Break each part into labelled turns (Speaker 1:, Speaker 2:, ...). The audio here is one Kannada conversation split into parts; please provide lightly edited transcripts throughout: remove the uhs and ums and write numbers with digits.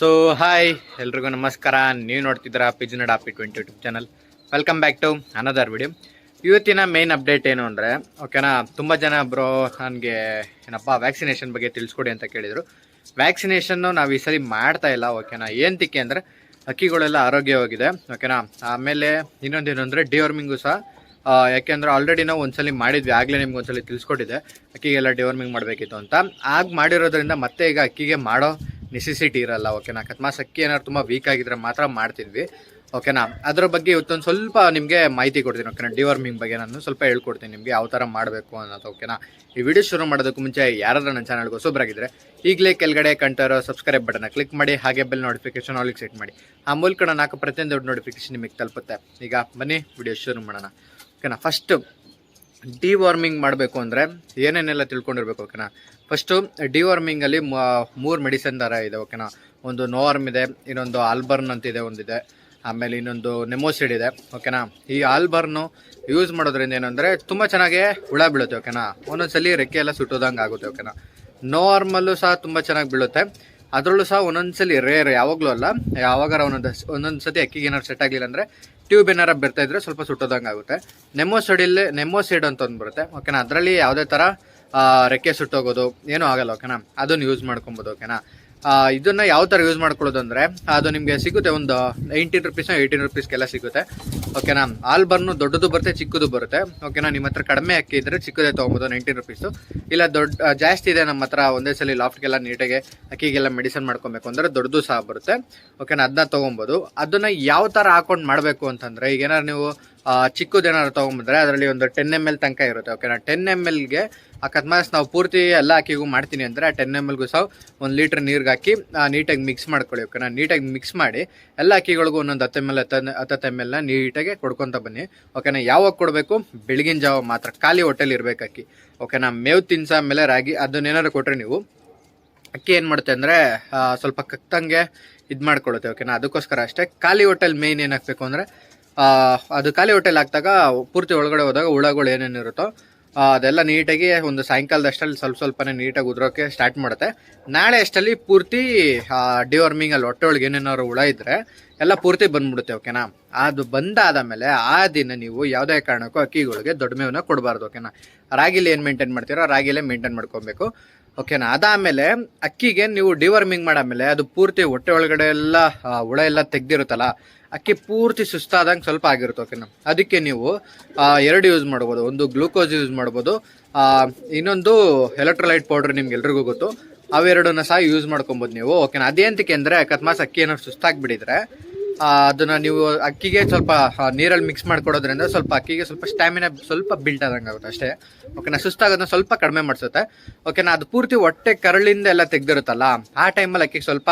Speaker 1: ಸೊ ಹಾಯ್ ಎಲ್ರಿಗೂ ನಮಸ್ಕಾರ. ನೀವು ನೋಡ್ತಿದ್ದೀರಾ ಪಿಜ್ನಡ್ ಆಪಿ 20 YouTube channel. Welcome back to another video. ಇವತ್ತಿನ ಮೇನ್ ಅಪ್ಡೇಟ್ ಏನು ಅಂದರೆ, ಓಕೆನಾ, ತುಂಬ ಜನ ಬ್ರೋ ನನಗೆ ಏನಪ್ಪ ವ್ಯಾಕ್ಸಿನೇಷನ್ ಬಗ್ಗೆ ತಿಳಿಸ್ಕೊಡಿ ಅಂತ ಕೇಳಿದರು. ವ್ಯಾಕ್ಸಿನೇಷನ್ನು ನಾವು ಈ ಸರಿ ಮಾಡ್ತಾ ಇಲ್ಲ, ಓಕೆನಾ. ಏನಕ್ಕೆ ಅಂದರೆ ಹಕ್ಕಿಗಳೆಲ್ಲ ಆರೋಗ್ಯವಾಗಿದೆ, ಓಕೆನಾ. ಆಮೇಲೆ ಇನ್ನೊಂದೇನು ಅಂದರೆ ಡಿವರ್ಮಿಂಗು ಸಹ, ಯಾಕೆಂದರೆ ಆಲ್ರೆಡಿ ನಾವು ಒಂದ್ಸಲಿ ಮಾಡಿದ್ವಿ, ಆಗಲೇ ನಿಮ್ಗೆ ಒಂದ್ಸಲಿ ತಿಳಿಸ್ಕೊಟ್ಟಿದ್ದೆ ಅಕ್ಕಿಗೆಲ್ಲ ಡಿವರ್ಮಿಂಗ್ ಮಾಡಬೇಕಿತ್ತು ಅಂತ. ಆಗ ಮಾಡಿರೋದ್ರಿಂದ ಮತ್ತೆ ಈಗ ಅಕ್ಕಿಗೆ ಮಾಡೋ ನೆಸೆಸಿಟಿ ಇರಲ್ಲ, ಓಕೆನಾ. ಅಕಸ್ಮಾತ್ ಅಕ್ಕಿ ಏನಾದ್ರು ತುಂಬ ವೀಕ್ ಆಗಿದ್ರೆ ಮಾತ್ರ ಮಾಡ್ತಿದ್ವಿ, ಓಕೆನಾ. ಅದ್ರ ಬಗ್ಗೆ ಇವತ್ತೊಂದು ಸ್ವಲ್ಪ ನಿಮಗೆ ಮಾಹಿತಿ ಕೊಡ್ತೀನಿ, ಓಕೆನಾ. ಡಿವರ್ಮಿಂಗ್ ಬಗ್ಗೆ ನಾನು ಸ್ವಲ್ಪ ಹೇಳ್ಕೊಡ್ತೀನಿ ನಿಮಗೆ ಯಾವ ಥರ ಮಾಡಬೇಕು ಅನ್ನೋದು, ಓಕೆನಾ. ಈ ವಿಡಿಯೋ ಶುರು ಮಾಡೋದಕ್ಕೂ ಮುಂಚೆ ಯಾರಾದ್ರೂ ನನ್ನ ಚಾನಲ್ಗೆ ಹೊಸಬರಾಗಿದ್ದರೆ ಈಗಲೇ ಕೆಳಗಡೆ ಕಂಟಿರೋ ಸಬ್ಸ್ಕ್ರೈಬ್ ಬಟನ್ನ ಕ್ಲಿಕ್ ಮಾಡಿ, ಹಾಗೆ ಬೆಲ್ ನೋಟಿಫಿಕೇಶನ್ ಆಲಿಗೆ ಸೆಟ್ ಮಾಡಿ. ಆ ಮೂಲಕ ನಾನು ಹಾಕೋ ಪ್ರತಿಯೊಂದು ದೊಡ್ಡ ನೋಟಿಫಿಕೇಶನ್ ನಿಮಗೆ ತಲುಪುತ್ತೆ. ಈಗ ಬನ್ನಿ ವಿಡಿಯೋ ಶುರು ಮಾಡೋಣ, ಓಕೆನಾ. ಫಸ್ಟು ಡಿವಾರ್ಮಿಂಗ್ ಮಾಡಬೇಕು ಅಂದರೆ ಏನೇನೆಲ್ಲ ತಿಳ್ಕೊಂಡಿರ್ಬೇಕು, ಓಕೆನಾ. ಫಸ್ಟು ಡಿವಾರ್ಮಿಂಗಲ್ಲಿ 3 ಮೆಡಿಸಿನ್ ಥರ ಇದೆ, ಓಕೆನಾ. ಒಂದು ನೋವಾರ್ಮ್ ಇದೆ, ಇನ್ನೊಂದು ಆಲ್ಬರ್ನ್ ಅಂತಿದೆ ಒಂದಿದೆ, ಆಮೇಲೆ ಇನ್ನೊಂದು ನೆಮೋಸಿಡ್ ಇದೆ, ಓಕೆನಾ. ಈ ಆಲ್ಬರ್ನು ಯೂಸ್ ಮಾಡೋದ್ರಿಂದ ಏನಂದರೆ ತುಂಬ ಚೆನ್ನಾಗೇ ಹುಳ ಬೀಳುತ್ತೆ, ಓಕೆನಾ. ಒಂದೊಂದ್ಸಲಿ ರೆಕ್ಕೆ ಎಲ್ಲ ಸುಟ್ಟೋದಂಗೆ ಆಗುತ್ತೆ, ಓಕೆನಾ. ನೋವಾರ್ಮಲ್ಲೂ ಸಹ ತುಂಬ ಚೆನ್ನಾಗಿ ಬೀಳುತ್ತೆ, ಅದರಲ್ಲೂ ಸಹ ಒಂದೊಂದ್ಸಲಿ ರೇರ್, ಯಾವಾಗಲೂ ಅಲ್ಲ, ಯಾವಾಗಾರ ಒಂದೊಂದು ಸತಿ ಅಕ್ಕಿಗೆ ಏನಾರು ಸೆಟ್ ಆಗಲಿಲ್ಲ ಅಂದರೆ ಟ್ಯೂಬ್ ಏನಾರು ಬರ್ತಾ ಇದ್ರೆ ಸ್ವಲ್ಪ ಸುಟ್ಟೋದಂಗೆ ಆಗುತ್ತೆ. ನೆಮೋಸಿಡ್ ಅಂತ ಒಂದು ಬರುತ್ತೆ, ಓಕೆನಾ. ಅದರಲ್ಲಿ ಯಾವುದೇ ಥರ ರೆಕ್ಕೆ ಸುಟ್ಟೋಗೋದು ಏನೂ ಆಗಲ್ಲ, ಓಕೆನಾ. ಅದನ್ನು ಯೂಸ್ ಮಾಡ್ಕೊಬೋದು, ಓಕೆನಾ. ಇದನ್ನು ಯಾವ ಥರ ಯೂಸ್ ಮಾಡ್ಕೊಳ್ಳೋದು ಅಂದರೆ, ಅದು ನಿಮಗೆ ಸಿಗುತ್ತೆ ಒಂದು 19 ರುಪೀಸ್ನ 18 ರುಪೀಸ್ಗೆಲ್ಲ ಸಿಗುತ್ತೆ, ಓಕೆನಾ. ಆಲ್ಬರ್ನು ದೊಡ್ಡದು ಬರುತ್ತೆ, ಚಿಕ್ಕದು ಬರುತ್ತೆ, ಓಕೆನಾ. ನಿಮ್ಮ ಹತ್ರ ಕಡಿಮೆ ಅಕ್ಕಿ ಇದ್ದರೆ ಚಿಕ್ಕದೇ ತೊಗೊಬೋದು 19 ರುಪೀಸು. ಇಲ್ಲ ಜಾಸ್ತಿ ಇದೆ ನಮ್ಮ ಹತ್ರ, ಒಂದೇ ಸಲ ಲಾಫ್ಟ್ಗೆಲ್ಲ ನೀಟಾಗಿ ಅಕ್ಕಿಗೆಲ್ಲ ಮೆಡಿಸನ್ ಮಾಡ್ಕೊಬೇಕು ಅಂದರೆ ದೊಡ್ಡದು ಸಹ ಬರುತ್ತೆ, ಓಕೆನಾ. ಅದನ್ನ ತೊಗೊಬೋದು. ಅದನ್ನು ಯಾವ ಥರ ಹಾಕೊಂಡು ಮಾಡಬೇಕು ಅಂತಂದರೆ, ಈಗ ಏನಾದ್ರು ನೀವು ಚಿಕ್ಕದೇನಾದ್ರು ತೊಗೊಂಬಂದ್ರೆ ಅದರಲ್ಲಿ ಒಂದು 10 ml ತನಕ ಇರುತ್ತೆ, ಓಕೆನಾ. 10 mlಗೆ ಅಕಸ್ಮಾತ್ ನಾವು ಪೂರ್ತಿ ಎಲ್ಲ ಅಕ್ಕಿಗೂ ಮಾಡ್ತೀನಿ ಅಂದರೆ ಆ 10 mlಗೂ ಸಹ 1 ಲೀಟ್ರ್ ನೀರಿಗೆ ಹಾಕಿ ನೀಟಾಗಿ ಮಿಕ್ಸ್ ಮಾಡ್ಕೊಳ್ಳಿ, ಓಕೆನಾ. ನೀಟಾಗಿ ಮಿಕ್ಸ್ ಮಾಡಿ ಎಲ್ಲ ಅಕ್ಕಿಗಳಿಗೂ ಒಂದೊಂದು 10 ml 10 ml ನೀಟಾಗಿ ಕೊಡ್ಕೊತ ಬನ್ನಿ, ಓಕೆನಾ. ಯಾವಾಗ ಕೊಡಬೇಕು? ಬೆಳಗಿನ ಜಾವ ಮಾತ್ರ, ಖಾಲಿ ಹೊಟ್ಟೆಲಿ ಇರಬೇಕು ಅಕ್ಕಿ, ಓಕೆನಾ. ಮೇವು ತಿನ್ಸ ಆಮೇಲೆ ರಾಗಿ ಅದನ್ನೇನಾದ್ರು ಕೊಟ್ಟರೆ ನೀವು ಅಕ್ಕಿ ಏನು ಮಾಡುತ್ತೆ ಅಂದರೆ ಸ್ವಲ್ಪ ಕಕ್ತಂಗೆ ಇದು ಮಾಡ್ಕೊಳುತ್ತೆ, ಓಕೆನಾ. ಅದಕ್ಕೋಸ್ಕರ ಅಷ್ಟೇ ಖಾಲಿ ಹೊಟ್ಟೆಲಿ ಮೇಯ್ನ್ ಏನು ಹಾಕಬೇಕು ಅಂದರೆ, ಅದು ಖಾಲಿ ಹೊಟ್ಟೆಲಿ ಹಾಕಿದಾಗ ಪೂರ್ತಿ ಒಳಗಡೆ ಹೋದಾಗ ಹುಳಗಳು ಏನೇನಿರುತ್ತೋ ಅದೆಲ್ಲ ನೀಟಾಗಿ ಒಂದು ಸಾಯಂಕಾಲದಷ್ಟಲ್ಲಿ ಸ್ವಲ್ಪನೇ ನೀಟಾಗಿ ಉದುರೋಕ್ಕೆ ಸ್ಟಾರ್ಟ್ ಮಾಡುತ್ತೆ. ನಾಳೆ ಅಷ್ಟಲ್ಲಿ ಪೂರ್ತಿ ಡಿವರ್ಮಿಂಗಲ್ಲಿ ಹೊಟ್ಟೆ ಒಳಗೆ ಏನೇನಾದ್ರು ಹುಳ ಇದ್ದರೆ ಎಲ್ಲ ಪೂರ್ತಿ ಬಂದ್ಬಿಡುತ್ತೆ, ಓಕೆನಾ. ಅದು ಬಂದಾದ ಮೇಲೆ ಆ ದಿನ ನೀವು ಯಾವುದೇ ಕಾರಣಕ್ಕೂ ಅಕ್ಕಿಗಳಿಗೆ ದೊಡ್ಡ ಮೇವನ್ನ ಕೊಡಬಾರ್ದು, ಓಕೆನಾ. ರಾಗಿಲಿ ಏನು ಮೇಂಟೈನ್ ಮಾಡ್ತೀರೋ ರಾಗಿಲೇ ಮೇಂಟೈನ್ ಮಾಡ್ಕೊಬೇಕು, ಓಕೆನಾ. ಅದಾದಮೇಲೆ ಅಕ್ಕಿಗೆ ನೀವು ಡಿವರ್ಮಿಂಗ್ ಮಾಡಾದ್ಮೇಲೆ ಅದು ಪೂರ್ತಿ ಹೊಟ್ಟೆ ಒಳಗಡೆ ಎಲ್ಲ ಹುಳ ಎಲ್ಲ ತೆಗ್ದಿರುತ್ತಲ್ಲ, ಅಕ್ಕಿ ಪೂರ್ತಿ ಸುಸ್ತಾದಂಗೆ ಸ್ವಲ್ಪ ಆಗಿರುತ್ತೆ, ಓಕೆನಾ. ಅದಕ್ಕೆ ನೀವು 2 ಯೂಸ್ ಮಾಡ್ಬೋದು. ಒಂದು ಗ್ಲೂಕೋಸ್ ಯೂಸ್ ಮಾಡ್ಬೋದು, ಇನ್ನೊಂದು ಎಲೆಕ್ಟ್ರೋಲೈಟ್ ಪೌಡ್ರ್, ನಿಮ್ಗೆ ಎಲ್ರಿಗೂ ಗೊತ್ತು. ಅವೆರಡನ್ನ ಸಹ ಯೂಸ್ ಮಾಡ್ಕೊಬೋದು ನೀವು, ಓಕೆನಾ. ಅದೇಂತಕ್ಕೆ ಅಂದರೆ ಅಕಸ್ಮಾತ್ ಅಕ್ಕಿ ಏನಾದ್ರು ಸುಸ್ತಾಗಿಬಿಟ್ಟಿದ್ರೆ ಅದನ್ನು ನೀವು ಅಕ್ಕಿಗೆ ಸ್ವಲ್ಪ ನೀರಲ್ಲಿ ಮಿಕ್ಸ್ ಮಾಡ್ಕೊಡೋದ್ರಿಂದ ಸ್ವಲ್ಪ ಅಕ್ಕಿಗೆ ಸ್ವಲ್ಪ ಸ್ಟ್ಯಾಮಿನಾ ಸ್ವಲ್ಪ ಬಿಲ್ಟ್ ಆದಂಗೆ ಆಗುತ್ತೆ ಅಷ್ಟೇ, ಓಕೆನಾ. ಸುಸ್ತಾಗೋದನ್ನ ಸ್ವಲ್ಪ ಕಡಿಮೆ ಮಾಡಿಸುತ್ತೆ, ಓಕೆನಾ. ಅದು ಪೂರ್ತಿ ಹೊಟ್ಟೆ ಕರಳಿಂದ ಎಲ್ಲ ತೆಗ್ದಿರುತ್ತಲ್ಲ, ಆ ಟೈಮಲ್ಲಿ ಅಕ್ಕಿಗೆ ಸ್ವಲ್ಪ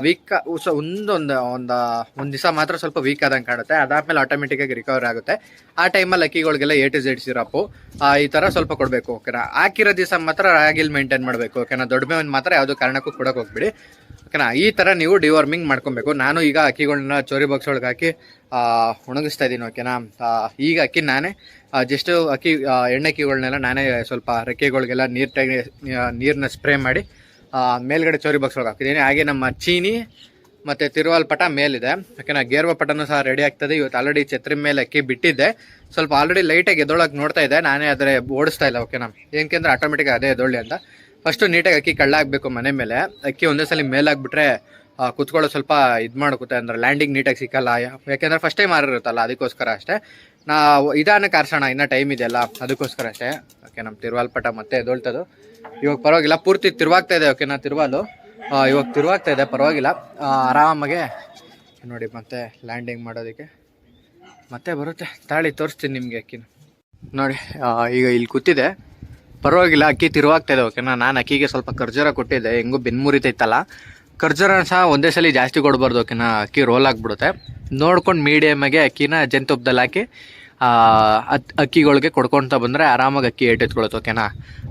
Speaker 1: ವೀಕ್ ಒಂದು ದಿವಸ ಮಾತ್ರ ಸ್ವಲ್ಪ ವೀಕ್ ಆದಂಗೆ ಕಾಣುತ್ತೆ. ಅದಾದಮೇಲೆ ಆಟೋಮೆಟಿಕ್ಕಾಗಿ ರಿಕವರ್ ಆಗುತ್ತೆ. ಆ ಟೈಮಲ್ಲಿ ಅಕ್ಕಿಗಳಿಗೆಲ್ಲ A to Z ಸಿರಪ್ಪು ಈ ಥರ ಸ್ವಲ್ಪ ಕೊಡಬೇಕು, ಓಕೆನಾ. ಹಾಕಿರೋ ದಿವಸ ಮಾತ್ರ ರಾಗಿಲ್ ಮೇಂಟೈನ್ ಮಾಡಬೇಕು, ಓಕೆನಾ. ದೊಡ್ಡ ಮೇವನ್ನು ಮಾತ್ರ ಯಾವುದೂ ಕಾರಣಕ್ಕೂ ಕೊಡೋಕೆ ಹೋಗ್ಬಿಡಿ, ಓಕೆನಾ. ಈ ಥರ ನೀವು ಡಿವರ್ಮಿಂಗ್ ಮಾಡ್ಕೊಬೇಕು. ನಾನು ಈಗ ಅಕ್ಕಿಗಳನ್ನ ಚೋರಿ ಬಾಕ್ಸ್ ಒಳಗೆ ಹಾಕಿ ಒಣಗಿಸ್ತಾ ಇದ್ದೀನಿ, ಓಕೆನಾ. ಈಗ ಅಕ್ಕಿ ನಾನೇ ಜಸ್ಟ್ ಅಕ್ಕಿ ಎಣ್ಣೆ ಅಕ್ಕಿಗಳನ್ನೆಲ್ಲ ನಾನೇ ಸ್ವಲ್ಪ ರೆಕ್ಕೆಗಳಿಗೆಲ್ಲ ನೀರನ್ನ ಸ್ಪ್ರೇ ಮಾಡಿ ಮೇಲ್ಗಡೆ ಚೋರಿ ಬಾಕ್ಸ್ ಒಳಗೆ ಹಾಕಿದ್ದೀನಿ. ಹಾಗೆ ನಮ್ಮ ಚೀನಿ ಮತ್ತು ತಿರುವಾಲ್ ಪಟ ಮೇಲಿದೆ, ಓಕೆನಾ. ಗೇರ್ವ ಪಟನೂ ಸಹ ರೆಡಿ ಆಗ್ತದೆ. ಇವತ್ತು ಆಲ್ರೆಡಿ ಛತ್ರಿ ಮೇಲೆ ಅಕ್ಕಿ ಬಿಟ್ಟಿದ್ದೆ, ಸ್ವಲ್ಪ ಆಲ್ರೆಡಿ ಲೈಟಾಗಿ ಎದೊಳಗೆ ನೋಡ್ತಾ ಇದೆ, ನಾನೇ ಆದರೆ ಓಡಿಸ್ತಾ ಇಲ್ಲ, ಓಕೆನಾ. ಏನಕ್ಕೆಂದ್ರೆ ಆಟೋಮೆಟಿಕ್ ಅದೇ ಎದೊಳ್ಳಿ ಅಂತ. ಫಸ್ಟು ನೀಟಾಗಿ ಅಕ್ಕಿ ಕಳ್ಳಾಗಬೇಕು ಮನೆ ಮೇಲೆ. ಅಕ್ಕಿ ಒಂದೇ ಸಲ ಮೇಲಾಗ್ಬಿಟ್ರೆ ಕುತ್ಕೊಳ್ಳೋ ಸ್ವಲ್ಪ ಇದು ಮಾಡ್ಕುತ್ತೆ, ಅಂದರೆ ಲ್ಯಾಂಡಿಂಗ್ ನೀಟಾಗಿ ಸಿಕ್ಕಲ್ಲ, ಯಾಕೆಂದರೆ ಫಸ್ಟ್ ಟೈಮ್ ಮಾರಿರುತ್ತಲ್ಲ, ಅದಕ್ಕೋಸ್ಕರ ಅಷ್ಟೇ. ಇದಾನ ಕಾರ್ಸೋಣ, ಇನ್ನೂ ಟೈಮ್ ಇದೆಯಲ್ಲ, ಅದಕ್ಕೋಸ್ಕರ ಅಷ್ಟೇ, ಓಕೆ. ನಮ್ಮ ತಿರುವಾಲ್ ಪಟ ಮತ್ತೆ ಎದೊಳ್ತದು. ಇವಾಗ ಪರವಾಗಿಲ್ಲ, ಪೂರ್ತಿ ತಿರುವಾಗ್ತಾ ಇದೆ, ಓಕೆನಾ. ತಿರುವಾಲು ಇವಾಗ ತಿರುವಾಗ್ತಾ ಇದೆ, ಪರವಾಗಿಲ್ಲ, ಆರಾಮಾಗೆ ನೋಡಿ. ಮತ್ತೆ ಲ್ಯಾಂಡಿಂಗ್ ಮಾಡೋದಕ್ಕೆ ಮತ್ತೆ ಬರುತ್ತೆ, ತಾಳಿ ತೋರಿಸ್ತೀನಿ ನಿಮಗೆ ಅಕ್ಕಿನ ನೋಡಿ. ಈಗ ಇಲ್ಲಿ ಕೂತಿದೆ, ಪರವಾಗಿಲ್ಲ, ಅಕ್ಕಿ ತಿರುವಾಗ್ತಾ ಇದೆ, ಓಕೆನಾ. ನಾನು ಅಕ್ಕಿಗೆ ಸ್ವಲ್ಪ ಖರ್ಜೂರ ಕೊಟ್ಟಿದ್ದೆ, ಹೆಂಗೂ ಬೆನ್ಮುರಿತೈತಲ್ಲ, ಖರ್ಜೂರ ಸಹ ಒಂದೇ ಸಲ ಜಾಸ್ತಿ ಕೊಡಬಾರ್ದು, ಓಕೆನಾ. ಅಕ್ಕಿ ರೋಲ್ ಆಗಿಬಿಡುತ್ತೆ. ನೋಡ್ಕೊಂಡು ಮೀಡಿಯಮಾಗೆ ಅಕ್ಕಿನ ಜೇನುತುಪ್ಪದಲ್ಲಿ ಹಾಕಿ ಅಕ್ಕಿಗಳಿಗೆ ಕೊಡ್ಕೊಳ್ತಾ ಬಂದರೆ ಆರಾಮಾಗಿ ಅಕ್ಕಿ ಏಟೆತ್ಕೊಳುತ್ತೆ, ಓಕೆನಾ.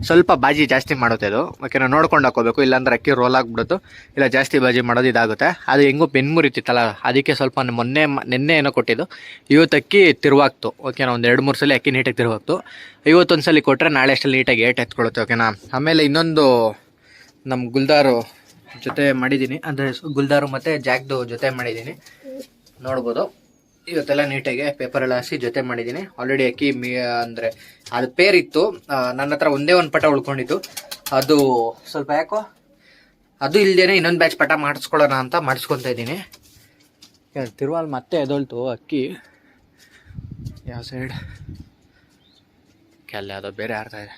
Speaker 1: ಸ್ವಲ್ಪ ಬಾಜಿ ಜಾಸ್ತಿ ಮಾಡುತ್ತೆ ಅದು, ಓಕೆನಾ. ನೋಡ್ಕೊಂಡು ಹಾಕೋಬೇಕು, ಇಲ್ಲಾಂದ್ರೆ ಅಕ್ಕಿ ರೋಲ್ ಆಗಿಬಿಡುತ್ತೆ. ಇಲ್ಲ ಜಾಸ್ತಿ ಬಾಜಿ ಮಾಡೋದು ಇದಾಗುತ್ತೆ. ಅದು ಹೆಂಗೂ ಬೆನ್ಮುರಿತಿತ್ತಲ್ಲ, ಅದಕ್ಕೆ ಸ್ವಲ್ಪ ನೆನ್ನೆ ಏನೋ ಕೊಟ್ಟಿದ್ದು, ಇವತ್ತು ಅಕ್ಕಿ ತಿರುವಾಗ್ತು, ಓಕೆನಾ. ಒಂದು 2-3 ಸಲ ಅಕ್ಕಿ ನೀಟಾಗಿ ತಿರುವಾಗ್ತು. ಇವತ್ತೊಂದು ಸಲ ಕೊಟ್ಟರೆ ನಾಳೆ ಅಷ್ಟಲ್ಲಿ ನೀಟಾಗಿ ಏಟ್ ಎತ್ಕೊಳುತ್ತೆ, ಓಕೆನಾ. ಆಮೇಲೆ ಇನ್ನೊಂದು ನಮ್ಮ ಗುಲ್ದಾರು ಜೊತೆ ಮಾಡಿದ್ದೀನಿ, ಅಂದರೆ ಗುಲ್ದಾರು ಮತ್ತು ಜಾಕ್ದು ಜೊತೆ ಮಾಡಿದ್ದೀನಿ ನೋಡ್ಬೋದು. ಇವತ್ತೆಲ್ಲ ನೀಟಾಗಿ ಪೇಪರೆಲ್ಲ ಹಾಸಿ ಜೊತೆ ಮಾಡಿದ್ದೀನಿ. ಆಲ್ರೆಡಿ ಅಕ್ಕಿ ಅಂದರೆ ಅದು ಪೇರ್ ಇತ್ತು, ನನ್ನ ಹತ್ರ ಒಂದೇ ಒಂದು ಪಟ ಉಳ್ಕೊಂಡಿತ್ತು. ಅದು ಸ್ವಲ್ಪ ಯಾಕೋ ಅದು ಇಲ್ದೇನೆ ಇನ್ನೊಂದು ಬ್ಯಾಚ್ ಪಟ ಮಾಡಿಸ್ಕೊಳ್ಳೋಣ ಅಂತ ಮಾಡಿಸ್ಕೊತಾ ಇದ್ದೀನಿ. ತಿರುವಾಲ್ ಮತ್ತೆ ಎದೋಳ್ತು ಅಕ್ಕಿ. ಯಾವ ಸೈಡ್ ಕೆಲ್ಲ ಯಾವುದೋ ಬೇರೆ ಆಡ್ತಾ ಇದೆ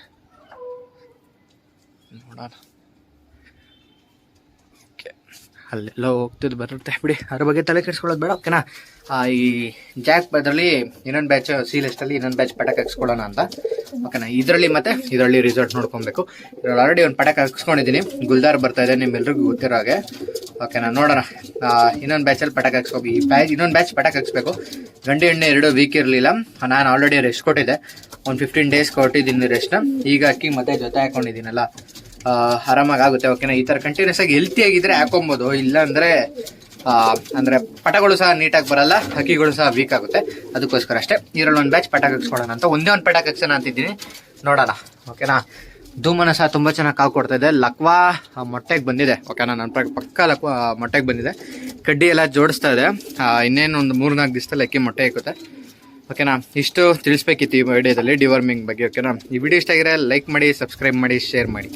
Speaker 1: ನೋಡೋಣ. ಓಕೆ, ಅಲ್ಲೆಲ್ಲ ಹೋಗ್ತಿದ್ದು ಬರುತ್ತೆ ಬಿಡಿ, ಅದ್ರ ಬಗ್ಗೆ ತಲೆ ಕೆಡಿಸ್ಕೊಳ್ಳೋದು ಬೇಡ. ಓಕೆನಾ, ಈ ಜಾಕ್ ಬದಲಿ ಇನ್ನೊಂದು ಬ್ಯಾಚ್ ಸೀಲೆಸ್ಟಲ್ಲಿ ಇನ್ನೊಂದು ಬ್ಯಾಚ್ ಪಟಾಕ್ ಹಾಕ್ಸ್ಕೊಳ್ಳೋಣ ಅಂತ. ಓಕೆನಾ, ಇದರಲ್ಲಿ ಮತ್ತೆ ಇದರಲ್ಲಿ ರಿಸಲ್ಟ್ ನೋಡ್ಕೊಬೇಕು. ಇದರಲ್ಲಿ ಆಲ್ರೆಡಿ ಒಂದು ಪಟಾಕ್ ಹಾಕ್ಸ್ಕೊಂಡಿದ್ದೀನಿ, ಗುಲ್ದಾರ್ ಬರ್ತಾ ಇದೆ ನಿಮ್ಮೆಲ್ರಿಗೂ ಗೊತ್ತಿರೋ ಹಾಗೆ. ಓಕೆನಾ, ನೋಡೋಣ. ಇನ್ನೊಂದು ಬ್ಯಾಚಲ್ಲಿ ಪಟಾಕ್ ಹಾಕ್ಸ್ಬೇಕು. ಈ ಇನ್ನೊಂದು ಬ್ಯಾಚ್ ಪಟಾಕ್ ಹಾಕ್ಸ್ಬೇಕು. ಗಂಡು ಎಣ್ಣೆ 2 ವೀಕ್ ಇರಲಿಲ್ಲ, ನಾನು ಆಲ್ರೆಡಿ ರೆಸ್ಟ್ ಕೊಟ್ಟಿದ್ದೆ, ಒಂದು 15 ಡೇಸ್ ಕೊಟ್ಟಿದ್ದೀನಿ ರೆಸ್ಟ್ನ. ಈಗ ಅಕ್ಕಿ ಮತ್ತೆ ಜೊತೆ ಹಾಕೊಂಡಿದ್ದೀನಲ್ಲ, ಆರಾಮಾಗಿ ಆಗುತ್ತೆ. ಓಕೆನಾ, ಈ ಥರ ಕಂಟಿನ್ಯೂಸ್ ಆಗಿ ಹೆಲ್ತಿ ಆಗಿದ್ರೆ ಹಾಕೊಬೋದು. ಇಲ್ಲ ಅಂದರೆ ಪಟಗಳು ಸಹ ನೀಟಾಗಿ ಬರಲ್ಲ, ಅಕ್ಕಿಗಳು ಸಹ ವೀಕ್ ಆಗುತ್ತೆ. ಅದಕ್ಕೋಸ್ಕರ ಅಷ್ಟೇ ಇದರಲ್ಲಿ ಒಂದು ಬ್ಯಾಚ್ ಪಟಾಕ್ ಹಾಕ್ಸ್ಕೊಳ್ಳೋಣ ಅಂತ. ಒಂದೇ ಒಂದು ಪಟಾಕ್ ಹಾಕ್ಸೋಣ ಅಂತಿದ್ದೀನಿ, ನೋಡೋಣ. ಓಕೆನಾ, ಧೂಮನ ಸಹ ತುಂಬ ಚೆನ್ನಾಗಿ ಕಾವು ಕೊಡ್ತಾ ಇದೆ. ಲಕ್ವಾ ಮೊಟ್ಟೆಗೆ ಬಂದಿದೆ. ಓಕೆನಾ, ನನ್ನ ಪಕ್ಕ ಲಕ್ವಾ ಮೊಟ್ಟೆಗೆ ಬಂದಿದೆ. ಕಡ್ಡಿ ಎಲ್ಲ ಜೋಡಿಸ್ತಾ ಇದೆ. ಇನ್ನೇನು ಒಂದು 3-4 ದಿವಸದಲ್ಲಿ ಅಕ್ಕಿ ಮೊಟ್ಟೆ ಹಾಕುತ್ತೆ. ಓಕೆನಾ, ಇಷ್ಟು ತಿಳಿಸ್ಬೇಕಿತ್ತು ಈ ವಿಡಿಯೋದಲ್ಲಿ ಡಿವರ್ಮಿಂಗ್ ಬಗ್ಗೆ. ಓಕೆನಾ, ಈ ವಿಡಿಯೋ ಇಷ್ಟ ಆಗಿದ್ರೆ ಲೈಕ್ ಮಾಡಿ, ಸಬ್ಸ್ಕ್ರೈಬ್ ಮಾಡಿ, ಶೇರ್ ಮಾಡಿ.